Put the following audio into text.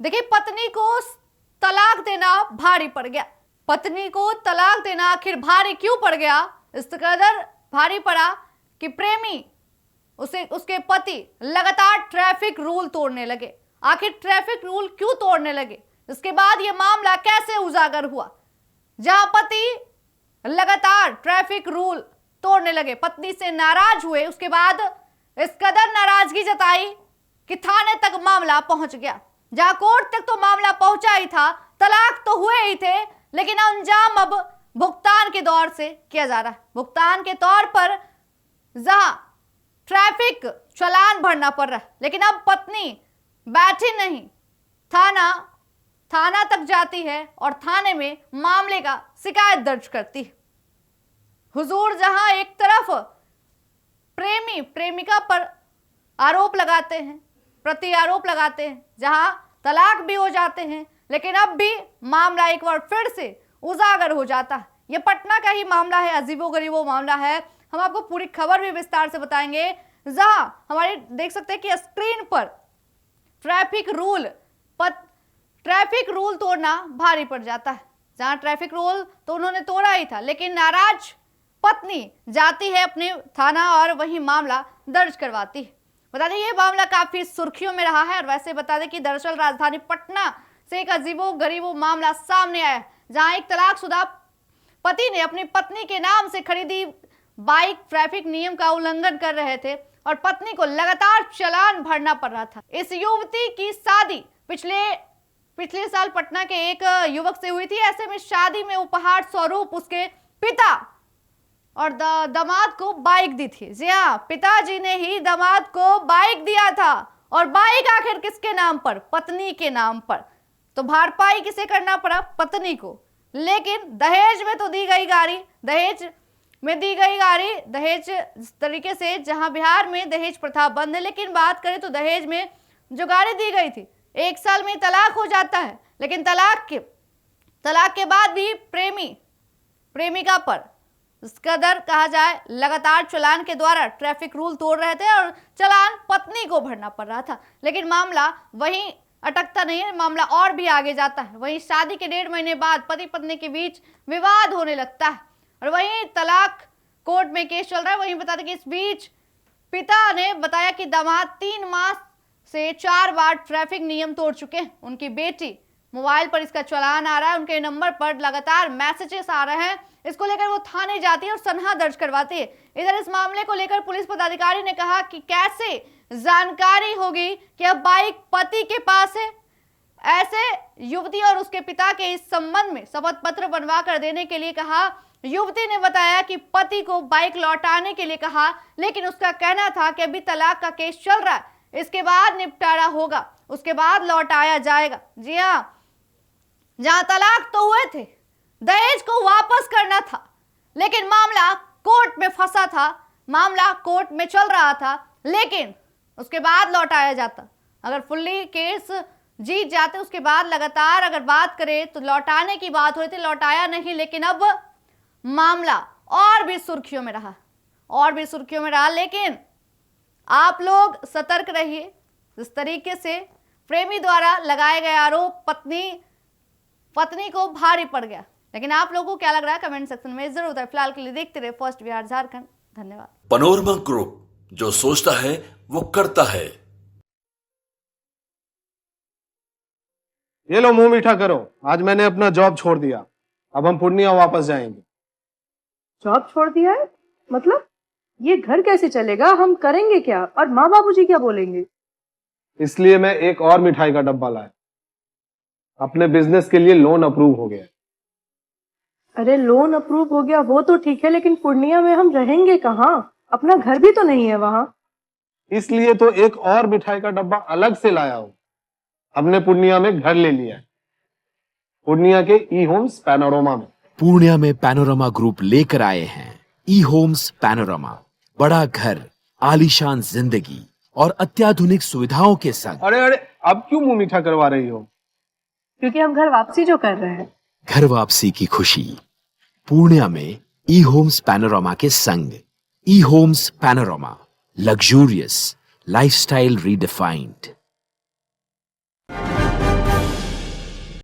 देखिए, पत्नी को तलाक देना भारी पड़ गया। पत्नी को तलाक देना आखिर भारी क्यों पड़ गया? इस कदर भारी पड़ा कि प्रेमी उसके पति लगातार ट्रैफिक रूल तोड़ने लगे। आखिर ट्रैफिक रूल क्यों तोड़ने लगे? इसके बाद यह मामला कैसे उजागर हुआ? जहां पति लगातार ट्रैफिक रूल तोड़ने लगे, पत्नी से नाराज हुए, उसके बाद इस कदर नाराजगी जताई कि थाने तक मामला पहुंच गया। जहां कोर्ट तक तो मामला पहुंचा ही था, तलाक तो हुए ही थे, लेकिन अंजाम अब भुगतान के दौर से किया जा रहा है। भुगतान के तौर पर जहां ट्रैफिक चालान भरना पड़ रहा है, लेकिन अब पत्नी बैठी नहीं, थाना तक जाती है और थाने में मामले का शिकायत दर्ज करती है। हुजूर, जहां एक तरफ प्रेमी प्रेमिका पर आरोप लगाते हैं, प्रति आरोप लगाते हैं, जहां तलाक भी हो जाते हैं, लेकिन अब भी मामला एक बार फिर से उजागर हो जाता है। यह पटना का ही मामला है, अजीबोगरीबो मामला है। हम आपको पूरी खबर भी विस्तार से बताएंगे। जहां हमारे देख सकते हैं कि स्क्रीन पर ट्रैफिक रूल तोड़ना भारी पड़ जाता है। जहां ट्रैफिक रूल तो उन्होंने तोड़ा ही था, लेकिन नाराज पत्नी जाती है अपने थाना और वही मामला दर्ज करवाती है। बता दें, ये मामला काफी सुर्खियों में रहा है। और वैसे बता दें कि दरअसल राजधानी पटना से एक अजीबो-गरीबो मामला सामने आया है, जहां एक तलाकशुदा पति ने अपनी पत्नी के नाम से खरीदी बाइक ट्रैफिक नियम का उल्लंघन कर रहे थे और पत्नी को लगातार चालान भरना पड़ रहा था। इस युवती की शादी पिछले साल पटना के एक युवक से हुई थी। ऐसे में शादी में उपहार स्वरूप उसके पिता और दामाद को बाइक दी थी। जी हाँ, पिताजी ने ही दामाद को बाइक दिया था। और बाइक आखिर किसके नाम पर? पत्नी के नाम पर। तो भरपाई किसे करना पड़ा? पत्नी को। लेकिन दहेज में तो दी गई गाड़ी, दहेज इस तरीके से, जहां बिहार में दहेज प्रथा बंद है, लेकिन बात करें तो दहेज में जो गाड़ी दी गई थी, 1 साल में तलाक हो जाता है। लेकिन तलाक के बाद भी प्रेमिका पर इस कदर कहा जाए लगातार चालान के द्वारा ट्रैफिक रूल तोड़ रहे थे और चालान पत्नी को भरना पड़ रहा था। लेकिन मामला वहीं अटकता नहीं है, मामला और भी आगे जाता है। वहीं शादी के 1.5 महीने बाद पति पत्नी के बीच विवाद होने लगता है और वहीं तलाक कोर्ट में केस चल रहा है। वहीं बता दें कि इस बीच पिता ने बताया कि दामाद 3 मास से 4 बार ट्रैफिक नियम तोड़ चुके हैं। उनकी बेटी मोबाइल पर इसका चालान आ रहा है, उनके नंबर पर लगातार मैसेजेस आ रहे हैं। इसको लेकर वो थाने जाती है और सनहा दर्ज करवाती है। इधर इस मामले को लेकर पुलिस पदाधिकारी ने कहा कि कैसे जानकारी होगी कि अब बाइक पति के पास है। ऐसे युवती और उसके पिता के इस संबंध में शपथ पत्र बनवा कर देने के लिए कहा। युवती ने बताया कि पति को बाइक लौटाने के लिए कहा, लेकिन उसका कहना था कि अभी तलाक का केस चल रहा है, इसके बाद निपटारा होगा, उसके बाद लौटाया जाएगा। जी हाँ, जहां तलाक तो हुए थे, दहेज को वापस करना था, लेकिन मामला कोर्ट में फंसा था, मामला कोर्ट में चल रहा था, लेकिन उसके बाद लौटाया जाता। अगर फुल्ली केस जीत जाते, उसके बाद लगातार अगर बात करें तो लौटाने की बात हो रही थी, लौटाया नहीं। लेकिन अब मामला और भी सुर्खियों में रहा, लेकिन आप लोग सतर्क रहिए। इस तरीके से प्रेमी द्वारा लगाए गए आरोप पत्नी को भारी पड़ गया। लेकिन आप लोगों को क्या लग रहा है कमेंट सेक्शन में जरूर बताएं। फिलहाल के लिए देखते रहे फर्स्ट बिहार झारखंड। धन्यवाद। पैनोरमा ग्रुप, जो सोचता है वो करता है। ये लो, मुंह मीठा करो। आज मैंने अपना जॉब छोड़ दिया, अब हम पूर्णिया वापस जाएंगे। जॉब छोड़ दिया है? मतलब ये घर कैसे चलेगा? हम करेंगे क्या? और माँ बाबूजी क्या बोलेंगे? इसलिए मैं एक और मिठाई का डब्बा लाया। अपने बिजनेस के लिए लोन अप्रूव हो गया। अरे लोन अप्रूव हो गया वो तो ठीक है, लेकिन पूर्णिया में हम रहेंगे कहाँ? अपना घर भी तो नहीं है वहाँ। इसलिए तो एक और मिठाई का डब्बा अलग से लाया हूँ। हमने पूर्णिया में घर ले लिया है, पूर्णिया के ई होम्स पैनोरमा में। पूर्णिया में पैनोरमा ग्रुप लेकर आए हैं ई होम्स पैनोरमा। बड़ा घर, आलीशान जिंदगी और अत्याधुनिक सुविधाओं के संग। अरे अब क्यों मुंह मीठा करवा रही हो? क्योंकि हम घर वापसी जो कर रहे हैं। घर वापसी की खुशी पूर्णिया में ई होम्स पैनोरमा के संग। E Homes Panorama, luxurious lifestyle redefined.